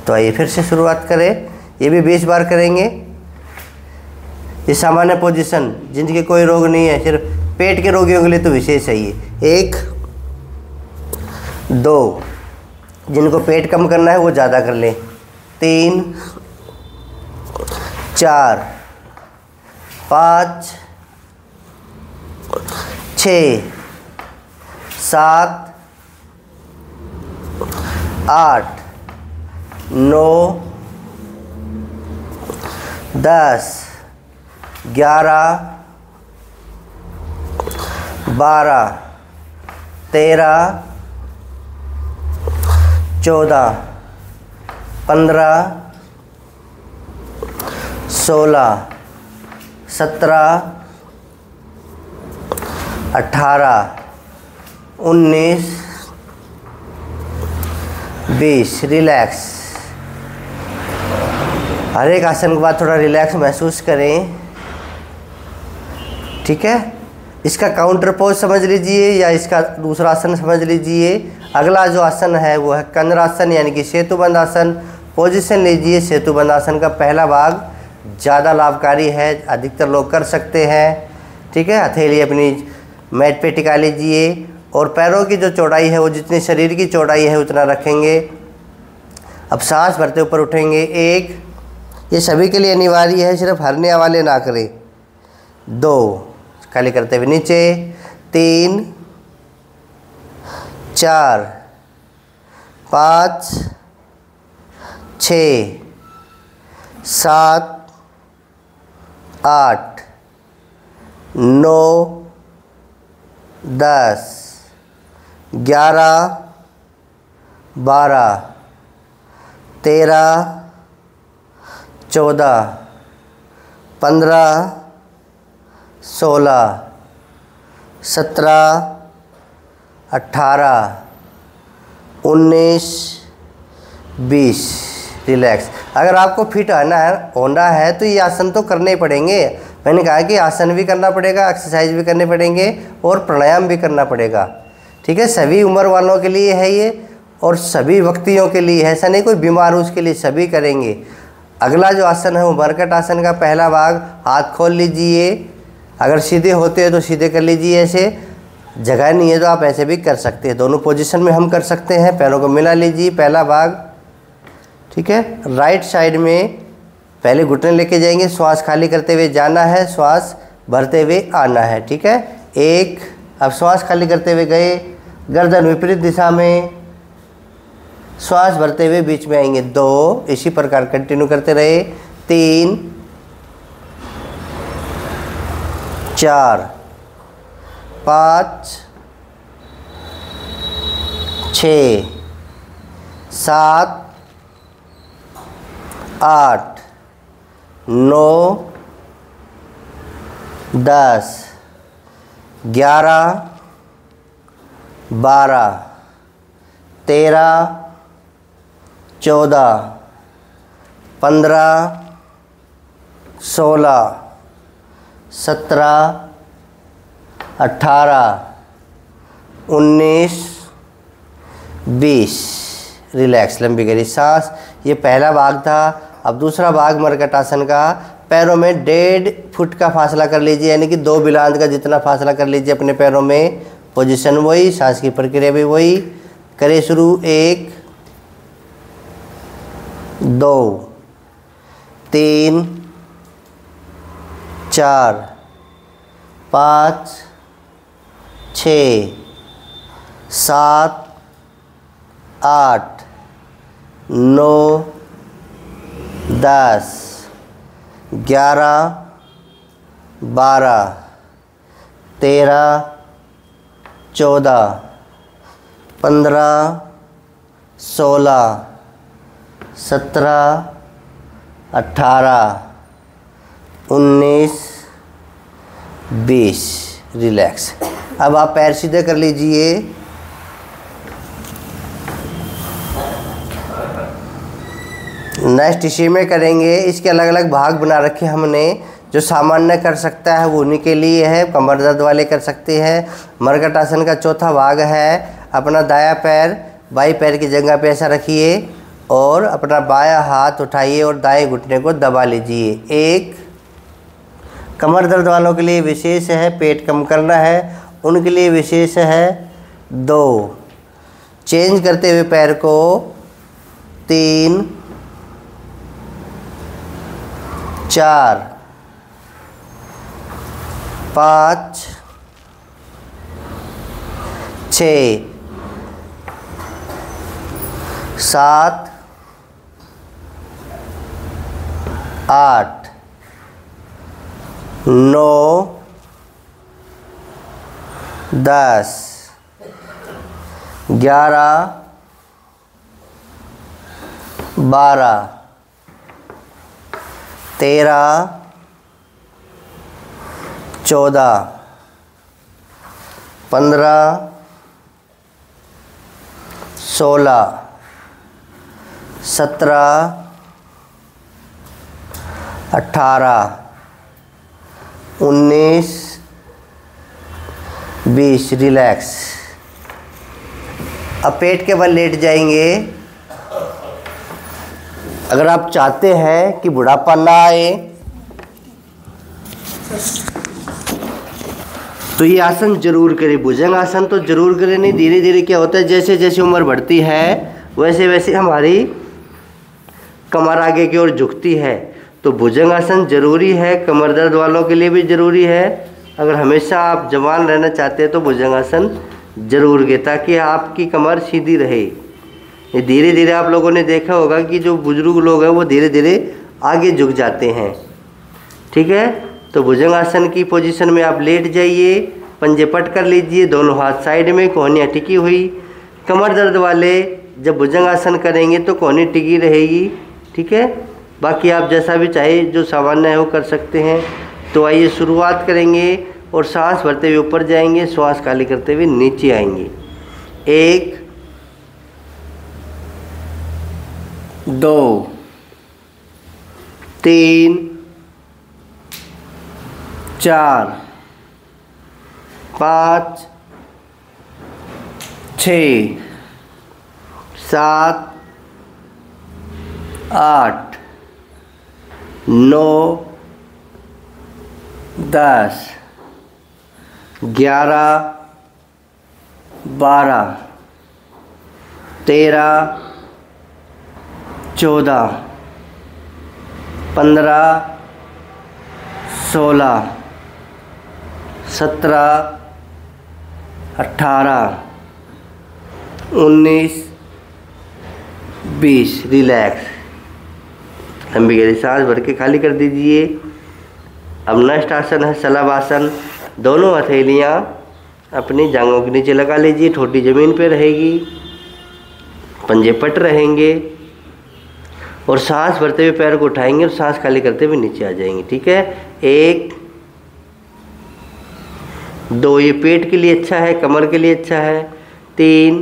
तो आइए फिर से शुरुआत करें। ये भी 20 बार करेंगे। ये सामान्य पोजीशन, जिनके कोई रोग नहीं है, सिर्फ पेट के रोगियों के लिए तो विशेष है ये। 1 2, जिनको पेट कम करना है वो ज़्यादा कर लें। 3 4 5 6 7 8 9 10 11 12 13 14 15 16 17 18 19 20। रिलैक्स। हर एक आसन के बाद थोड़ा रिलैक्स महसूस करें। ठीक है। इसका काउंटर पोज समझ लीजिए या इसका दूसरा आसन समझ लीजिए। अगला जो आसन है वो है कंद्रासन यानी कि सेतुबंध आसन। पोजीशन लीजिए। सेतुबंध आसन का पहला भाग ज़्यादा लाभकारी है, अधिकतर लोग कर सकते हैं। ठीक है। हथेली अपनी मैट पे टिका लीजिए और पैरों की जो चौड़ाई है वो जितनी शरीर की चौड़ाई है उतना रखेंगे। अब सांस भरते ऊपर उठेंगे। 1, ये सभी के लिए अनिवार्य है, सिर्फ हरने वाले ना करें। 2, खाली करते हुए नीचे। 3 4 5 6 7 8 9 10 11 12 13 14 15 16 17 18 19 20। रिलैक्स। अगर आपको फिट होना है तो ये आसन तो करने ही पड़ेंगे। मैंने कहा कि आसन भी करना पड़ेगा, एक्सरसाइज भी करने पड़ेंगे और प्राणायाम भी करना पड़ेगा। ठीक है। सभी उम्र वालों के लिए है ये और सभी व्यक्तियों के लिए है, ऐसा नहीं कोई बीमार हो उसके लिए, सभी करेंगे। अगला जो आसन है वो मरकट आसन का पहला भाग। हाथ खोल लीजिए, अगर सीधे होते हैं तो सीधे कर लीजिए, ऐसे जगह नहीं है तो आप ऐसे भी कर सकते हैं। दोनों पोजीशन में हम कर सकते हैं। पैरों को मिला लीजिए, पहला भाग। ठीक है। राइट साइड में पहले घुटने लेके जाएंगे, श्वास खाली करते हुए जाना है, श्वास भरते हुए आना है। ठीक है। 1, अब श्वास खाली करते हुए गए, गर्दन विपरीत दिशा में, श्वास भरते हुए बीच में आएंगे। 2, इसी प्रकार कंटिन्यू करते रहे। 3 4 5 6 7 8 9 10 11 12 13 14 15 16 17 18 19 20। रिलैक्स। लंबी गहरी सांस। ये पहला भाग था। अब दूसरा भाग मरकट आसन का। पैरों में 1.5 फुट का फासला कर लीजिए, यानी कि 2 बिलांद का जितना फासला कर लीजिए अपने पैरों में। पोजीशन वही, सांस की प्रक्रिया भी वही। करें शुरू। 1 2 3 4 5 6 7 8 9 10 11 12 13 14 15 16 17 18 19, 20, रिलैक्स। अब आप पैर सीधे कर लीजिए। नेक्स्ट इसी में करेंगे। इसके अलग अलग भाग बना रखे हमने। जो सामान्य कर सकता है वो उन्हीं के लिए है, कमर दर्द वाले कर सकते हैं। मरकट आसन का चौथा भाग है, अपना दायां पैर बाईं पैर की जगह पे ऐसा रखिए और अपना बायां हाथ उठाइए और दाएं घुटने को दबा लीजिए। 1, कमर दर्द वालों के लिए विशेष है, पेट कम करना है उनके लिए विशेष है। 2, चेंज करते हुए पैर को। 3, 4, 5, 6, 7, 8, 9, 10, 11, 12, 13, 14, 15, 16, 17, 18, 19, 20, रिलैक्स। अब पेट के बल लेट जाएंगे। अगर आप चाहते हैं कि बुढ़ापा ना आए तो ये आसन जरूर करें। भुजंग आसन तो जरूर करें। नहीं, धीरे धीरे क्या होता है, जैसे जैसे उम्र बढ़ती है वैसे वैसे हमारी कमर आगे की ओर झुकती है। तो भुजंग आसन जरूरी है, कमर दर्द वालों के लिए भी ज़रूरी है। अगर हमेशा आप जवान रहना चाहते हैं तो भुजंग आसन जरूर के, ताकि आपकी कमर सीधी रहे। ये धीरे धीरे आप लोगों ने देखा होगा कि जो बुजुर्ग लोग हैं वो धीरे धीरे आगे झुक जाते हैं। ठीक है, तो भुजंग आसन की पोजीशन में आप लेट जाइए, पंजे पट कर लीजिए, दोनों हाथ साइड में, कोहनियाँ टिकी हुई। कमर दर्द वाले जब भुजंग आसन करेंगे तो कोहनी टिकी रहेगी। ठीक है, बाकी आप जैसा भी चाहे जो सामान्य है वो कर सकते हैं। तो आइए शुरुआत करेंगे और सांस भरते हुए ऊपर जाएंगे, श्वास खाली करते हुए नीचे आएंगे। 1, 2, 3, 4, 5, 6, 7, 8, 9, 10, 11, 12, 13, 14, 15, 16, 17, 18, 19, 20, रिलैक्स। लंबी गहरी सांस भर के खाली कर दीजिए। अब नेक्स्ट आसन है शलभ आसन। दोनों हथेलियाँ अपनी जांघों के नीचे लगा लीजिए, ठोडी ज़मीन पे रहेगी, पंजे पट रहेंगे और सांस भरते हुए पैर को उठाएंगे और सांस खाली करते हुए नीचे आ जाएंगे। ठीक है, 1, 2, ये पेट के लिए अच्छा है, कमर के लिए अच्छा है। 3,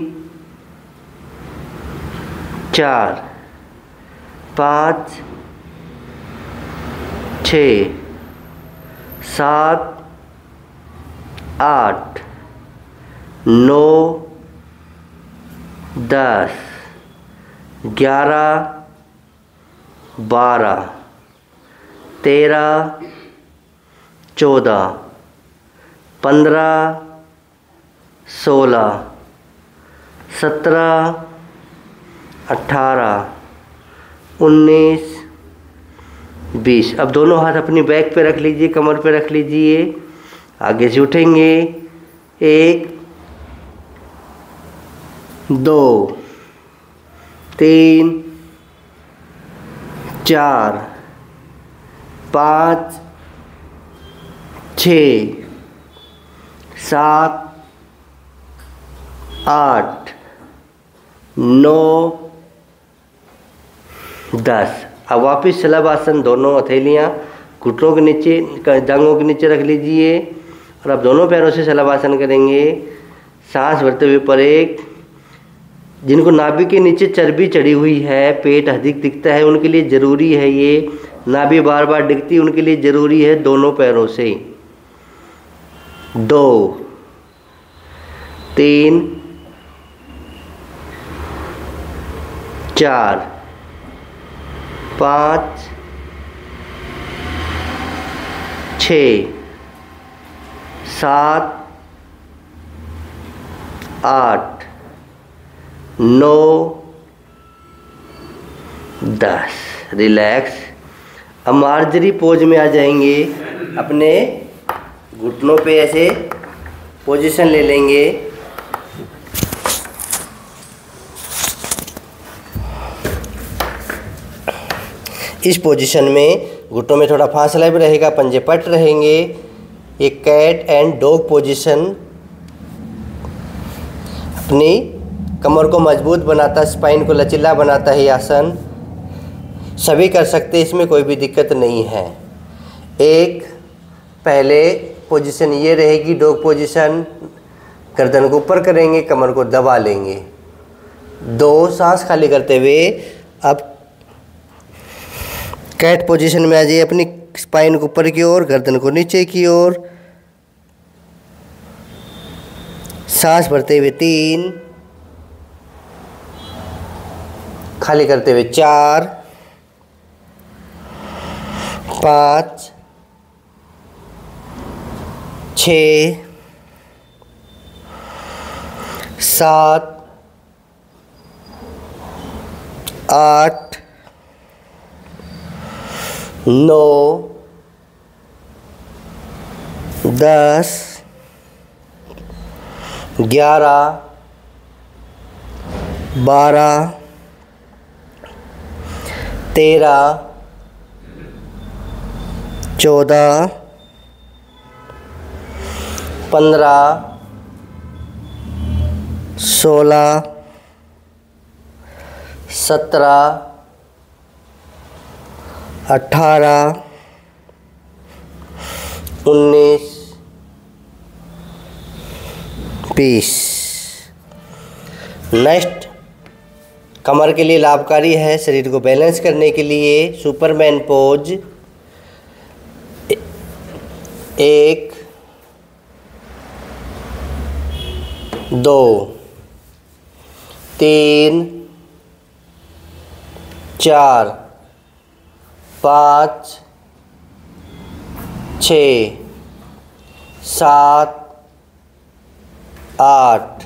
4, 5, 6, 7, 8, 9, 10, 11, 12, 13, 14, 15, 16, 17, 18, 19, 20। अब दोनों हाथ अपनी बैक पे रख लीजिए, कमर पे रख लीजिए, आगे से उठेंगे। 1, 2, 3, 4, 5, 6, 7, 8, 9, 10। अब वापिस शलभ आसन, दोनों हथेलियाँ घुटनों के नीचे, जांघों के नीचे रख लीजिए और अब दोनों पैरों से शलभासन करेंगे। सांस भरते हुए ऊपर एक। जिनको नाभि के नीचे चर्बी चढ़ी हुई है, पेट अधिक दिखता है, उनके लिए ज़रूरी है ये। नाभि बार बार दिखती है, उनके लिए ज़रूरी है दोनों पैरों से। 2 3 4 5 6 7 8 9 10। रिलैक्स। अब मार्जरी पोज में आ जाएंगे। अपने घुटनों पे ऐसे पोजीशन ले लेंगे। इस पोजीशन में घुटनों में थोड़ा फासला भी रहेगा, पंजे पट रहेंगे। ये कैट एंड डॉग पोजीशन अपनी कमर को मजबूत बनाता, स्पाइन को लचीला बनाता है। ये आसन सभी कर सकते हैं, इसमें कोई भी दिक्कत नहीं है। एक पहले पोजीशन ये रहेगी डॉग पोजीशन, गर्दन को ऊपर करेंगे, कमर को दबा लेंगे। 2 सांस खाली करते हुए अब कैट पोजीशन में आ जाइए। अपनी स्पाइन को ऊपर की ओर, गर्दन को नीचे की ओर। सांस भरते हुए 3, खाली करते हुए 4 5 6 7 8 9 10 11 12 13 14 15 16 17 18 19 20। नेक्स्ट कमर के लिए लाभकारी है, शरीर को बैलेंस करने के लिए सुपरमैन पोज। 1 2 3 4 5 6 7 8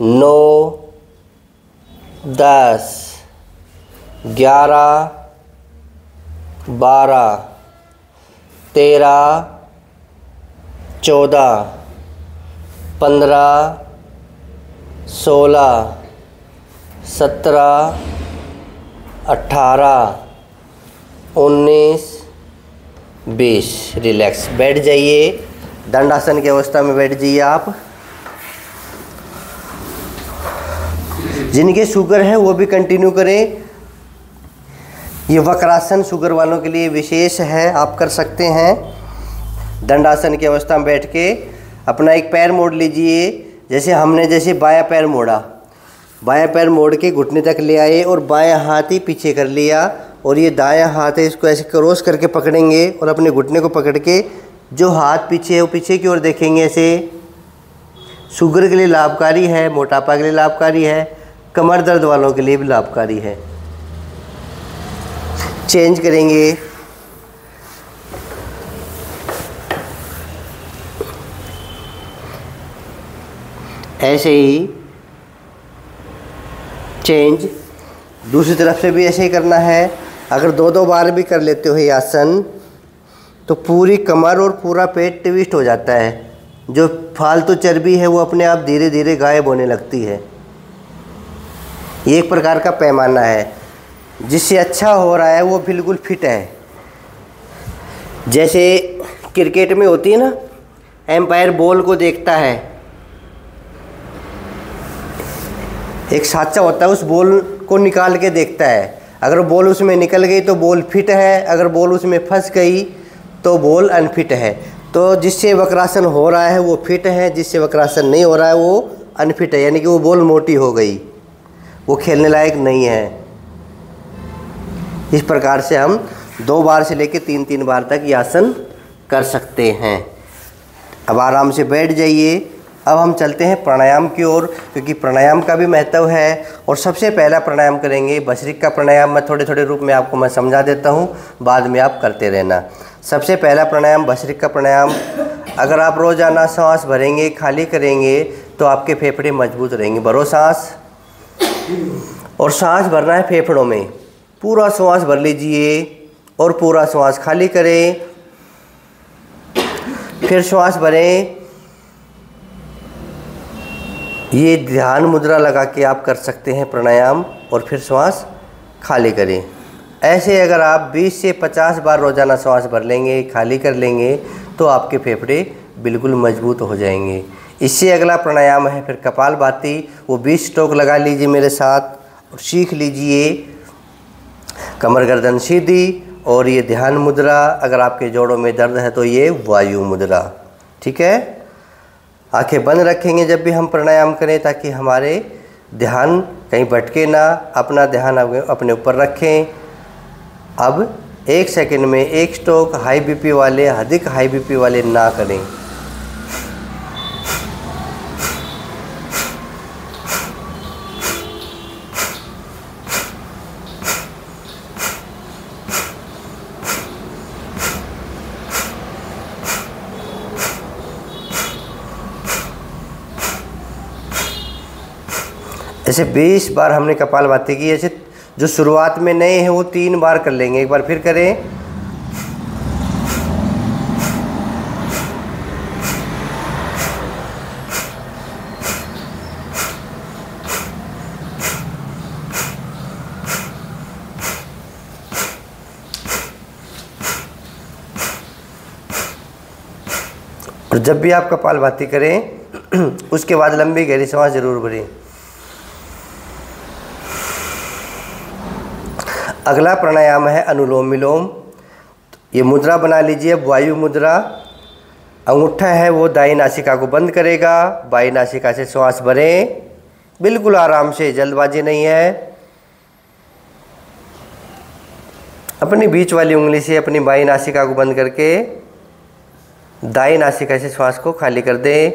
9 10 11 12 13 14 15 16 17 18 19 20। रिलैक्स। बैठ जाइए, दंडासन की अवस्था में बैठ जाइए आप। जिनके शुगर है वो भी कंटिन्यू करें। ये वक्रासन शुगर वालों के लिए विशेष है, आप कर सकते हैं। दंडासन की अवस्था में बैठ के अपना एक पैर मोड़ लीजिए। जैसे बायां पैर मोड़ा, बायां पैर मोड़ के घुटने तक ले आए और बायां हाथ ही पीछे कर लिया और ये दायां हाथ है, इसको ऐसे क्रॉस करके पकड़ेंगे और अपने घुटने को पकड़ के जो हाथ पीछे है वो पीछे की ओर देखेंगे ऐसे। शुगर के लिए लाभकारी है, मोटापा के लिए लाभकारी है, कमर दर्द वालों के लिए भी लाभकारी है। चेंज करेंगे। ऐसे ही चेंज दूसरी तरफ से भी ऐसे ही करना है। अगर 2-2 बार भी कर लेते हो ये आसन तो पूरी कमर और पूरा पेट ट्विस्ट हो जाता है। जो फालतू चर्बी है वो अपने आप धीरे धीरे गायब होने लगती है। ये एक प्रकार का पैमाना है। जिससे अच्छा हो रहा है वो बिल्कुल फिट है। जैसे क्रिकेट में होती है ना, एम्पायर बॉल को देखता है, एक साचा होता है उस बॉल को निकाल के देखता है। अगर बॉल उसमें निकल गई तो बॉल फिट है, अगर बॉल उसमें फंस गई तो बॉल अनफिट है। तो जिससे वक्रासन हो रहा है वो फिट है, जिससे वक्रासन नहीं हो रहा है वो अनफिट है, यानी कि वो बॉल मोटी हो गई, वो खेलने लायक नहीं है। इस प्रकार से हम 2 बार से लेकर 3-3 बार तक ये आसन कर सकते हैं। अब आराम से बैठ जाइए। अब हम चलते हैं प्राणायाम की ओर, क्योंकि प्राणायाम का भी महत्व है। और सबसे पहला प्राणायाम करेंगे भस्त्रिका प्राणायाम। मैं थोड़े थोड़े रूप में आपको मैं समझा देता हूँ, बाद में आप करते रहना। सबसे पहला प्राणायाम भस्त्रिका प्राणायाम। अगर आप रोज़ाना सांस भरेंगे, खाली करेंगे, तो आपके फेफड़े मजबूत रहेंगे। भरो सांस, और सांस भरना है फेफड़ों में। पूरा सांस भर लीजिए और पूरा सांस खाली करें, फिर श्वास भरें। ये ध्यान मुद्रा लगा के आप कर सकते हैं प्राणायाम, और फिर श्वास खाली करें। ऐसे अगर आप 20 से 50 बार रोज़ाना श्वास भर लेंगे, खाली कर लेंगे, तो आपके फेफड़े बिल्कुल मजबूत हो जाएंगे। इससे अगला प्राणायाम है फिर कपालभाति। वो 20 स्ट्रोक लगा लीजिए मेरे साथ और सीख लीजिए। कमर गर्दन सीधी, और ये ध्यान मुद्रा। अगर आपके जोड़ों में दर्द है तो ये वायु मुद्रा, ठीक है। आंखें बंद रखेंगे जब भी हम प्राणायाम करें, ताकि हमारे ध्यान कहीं भटके ना। अपना ध्यान अपने ऊपर रखें। अब 1 सेकंड में 1 स्ट्रोक हाई बीपी वाले, अधिक हाई बीपी वाले ना करें। ऐसे 20 बार हमने कपालभाति की। ऐसे जो शुरुआत में नए हैं वो 3 बार कर लेंगे। एक बार फिर करें। और जब भी आप कपालभाति करें उसके बाद लंबी गहरी सांस जरूर भरें। अगला प्राणायाम है अनुलोम विलोम। ये मुद्रा बना लीजिए, वायु मुद्रा। अंगूठा है वो दाई नासिका को बंद करेगा, बाई नासिका से श्वास भरें, बिल्कुल आराम से, जल्दबाजी नहीं है। अपनी बीच वाली उंगली से अपनी बाई नासिका को बंद करके दाई नासिका से श्वास को खाली कर दें।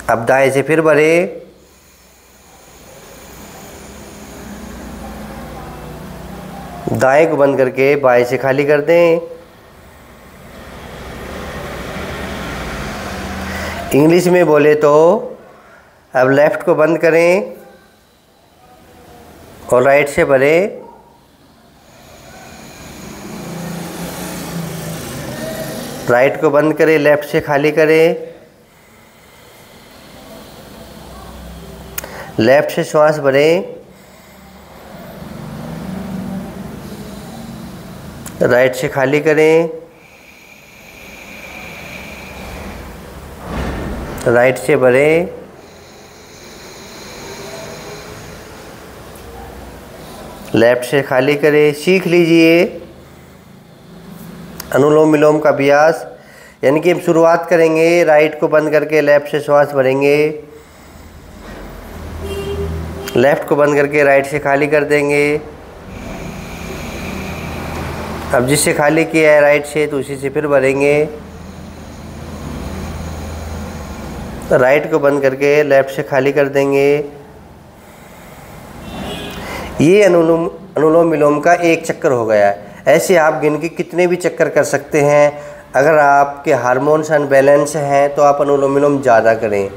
अब दाएं से फिर भरें। दाएं को बंद करके बाएं से खाली कर दें। इंग्लिश में बोले तो अब लेफ्ट को बंद करें और राइट से भरें। राइट को बंद करें, लेफ्ट से खाली करें। लेफ्ट से श्वास भरें, राइट से खाली करें। राइट से भरें, लेफ्ट से खाली करें। सीख लीजिए अनुलोम विलोम का अभ्यास। यानी कि हम शुरुआत करेंगे, राइट को बंद करके लेफ्ट से श्वास भरेंगे, लेफ्ट को बंद करके राइट से खाली कर देंगे। अब जिससे खाली किया है राइट से, तो उसी से फिर भरेंगे। राइट को बंद करके लेफ्ट से खाली कर देंगे। ये अनुलोम विलोम का 1 चक्कर हो गया है। ऐसे आप गिन के कितने भी चक्कर कर सकते हैं। अगर आपके हार्मोन्स अनबैलेंस हैं तो आप अनुलोम विलोम ज़्यादा करें।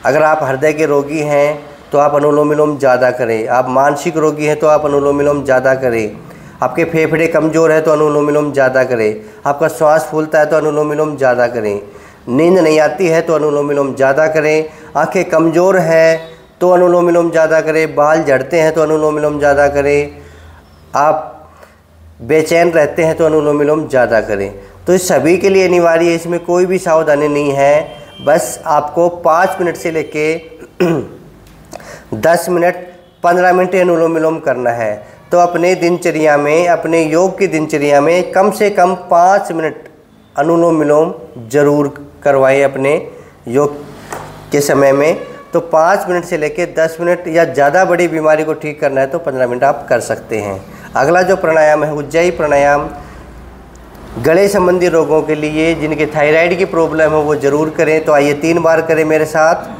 अगर आप हृदय के रोगी हैं तो आप अनुलोम विलोम ज़्यादा करें। आप मानसिक रोगी हैं तो आप अनुलोम विलोम ज़्यादा करें। आपके फेफड़े कमज़ोर है तो अनुलोम विलोम ज़्यादा करें। आपका श्वास फूलता है तो अनुलोम विलोम ज़्यादा करें। नींद नहीं आती है तो अनुलोम विलोम ज़्यादा करें। आंखें कमज़ोर है तो अनुलोम विलोम ज़्यादा करें। बाल झड़ते हैं तो अनुलोम विलोम ज़्यादा करें। आप बेचैन रहते हैं तो अनुलोम विलोम ज़्यादा करें। तो इस सभी के लिए अनिवार्य है, इसमें कोई भी सावधानी नहीं है। बस आपको 5 मिनट से लेके 10 मिनट 15 मिनट अनुलोम विलोम करना है। तो अपने दिनचर्या में, अपने योग की दिनचर्या में कम से कम 5 मिनट अनुलोम विलोम जरूर करवाएं अपने योग के समय में। तो 5 मिनट से लेकर 10 मिनट, या ज़्यादा बड़ी बीमारी को ठीक करना है तो 15 मिनट आप कर सकते हैं। अगला जो प्राणायाम है उज्जाई प्राणायाम, गले संबंधी रोगों के लिए, जिनके थायराइड की प्रॉब्लम है वो ज़रूर करें। तो आइए 3 बार करें मेरे साथ।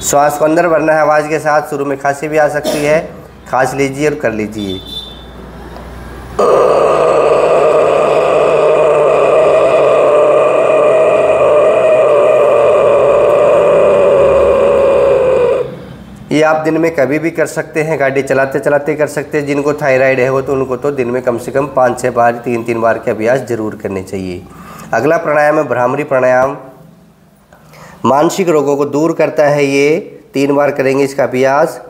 श्वास को अंदर भरना है आवाज़ के साथ। शुरू में खांसी भी आ सकती है, खांस लीजिए और कर लीजिए। ये आप दिन में कभी भी कर सकते हैं, गाड़ी चलाते चलाते कर सकते हैं। जिनको थायराइड है वो तो उनको तो दिन में कम से कम 5-6 बार, 3-3 बार के अभ्यास जरूर करने चाहिए। अगला प्राणायाम है भ्रामरी प्राणायाम, मानसिक रोगों को दूर करता है। ये 3 बार करेंगे इसका अभ्यास।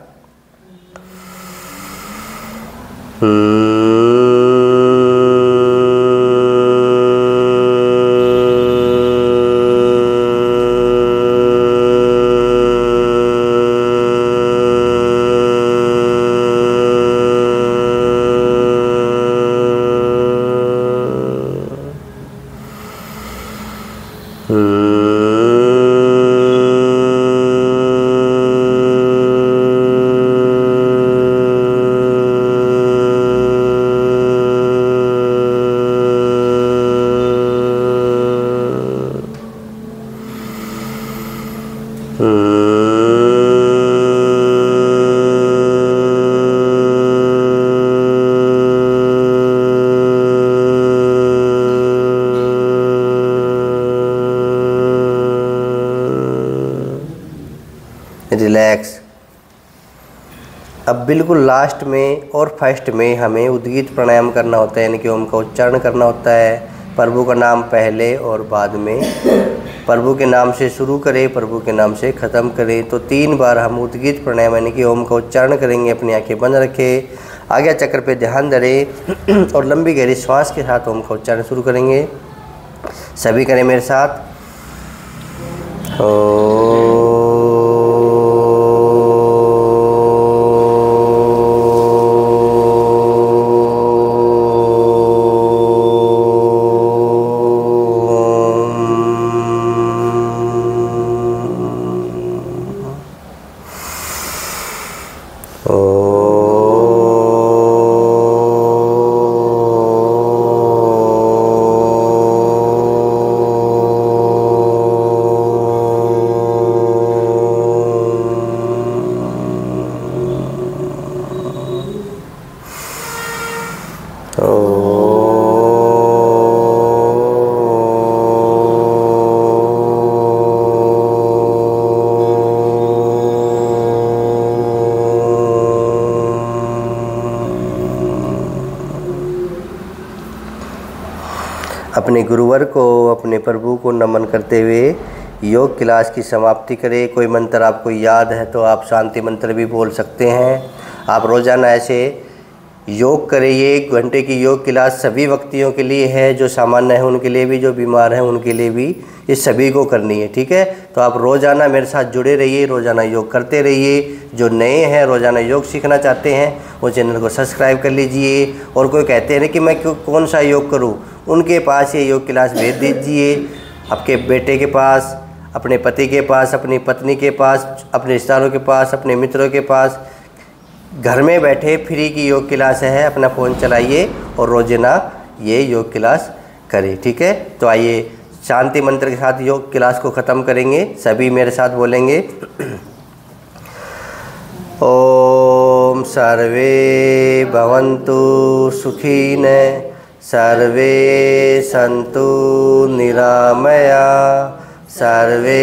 रिलैक्स। अब बिल्कुल लास्ट में और फर्स्ट में हमें उद्गीत प्राणायाम करना होता है, यानी कि ओम का उच्चारण करना होता है। प्रभु का नाम पहले और बाद में। प्रभु के नाम से शुरू करें, प्रभु के नाम से ख़त्म करें। तो 3 बार हम उद्गीत प्राणायाम यानी कि ओम का उच्चारण करेंगे। अपनी आंखें बंद रखें, आज्ञा चक्र पे ध्यान धरें और लंबी गहरी श्वास के साथ ओम का उच्चारण शुरू करेंगे। सभी करें मेरे साथ। अपने गुरुवर को, अपने प्रभु को नमन करते हुए योग क्लास की समाप्ति करें। कोई मंत्र आपको याद है तो आप शांति मंत्र भी बोल सकते हैं। आप रोज़ाना ऐसे योग करें। ये 1 घंटे की योग क्लास सभी व्यक्तियों के लिए है, जो सामान्य है उनके लिए भी, जो बीमार हैं उनके लिए भी, ये सभी को करनी है। ठीक है, तो आप रोज़ाना मेरे साथ जुड़े रहिए, रोज़ाना योग करते रहिए। जो नए हैं, रोज़ाना योग सीखना चाहते हैं, वो चैनल को सब्सक्राइब कर लीजिए। और कोई कहते हैं ना कि मैं कौन सा योग करूं, उनके पास ये योग क्लास भेज दीजिए। आपके बेटे के पास, अपने पति के पास, अपनी पत्नी के पास, अपने रिश्तेदारों के पास, अपने मित्रों के पास। घर में बैठे फ्री की योग क्लास है, अपना फ़ोन चलाइए और रोज़ाना ये योग क्लास करें। ठीक है, तो आइए शांति मंत्र के साथ योग क्लास को ख़त्म करेंगे। सभी मेरे साथ बोलेंगे। ओम सर्वे भवन्तु सुखिन, सर्वे सन्तु निरामया, सर्वे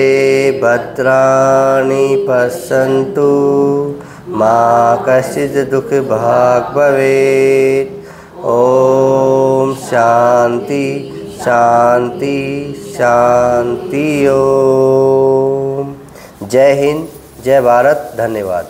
भद्राणि पश्यन्तु, मा कश्चित् दुःख भाग् भवेत्। ओम शांति शांति शांति ओम। जय हिंद, जय भारत, धन्यवाद।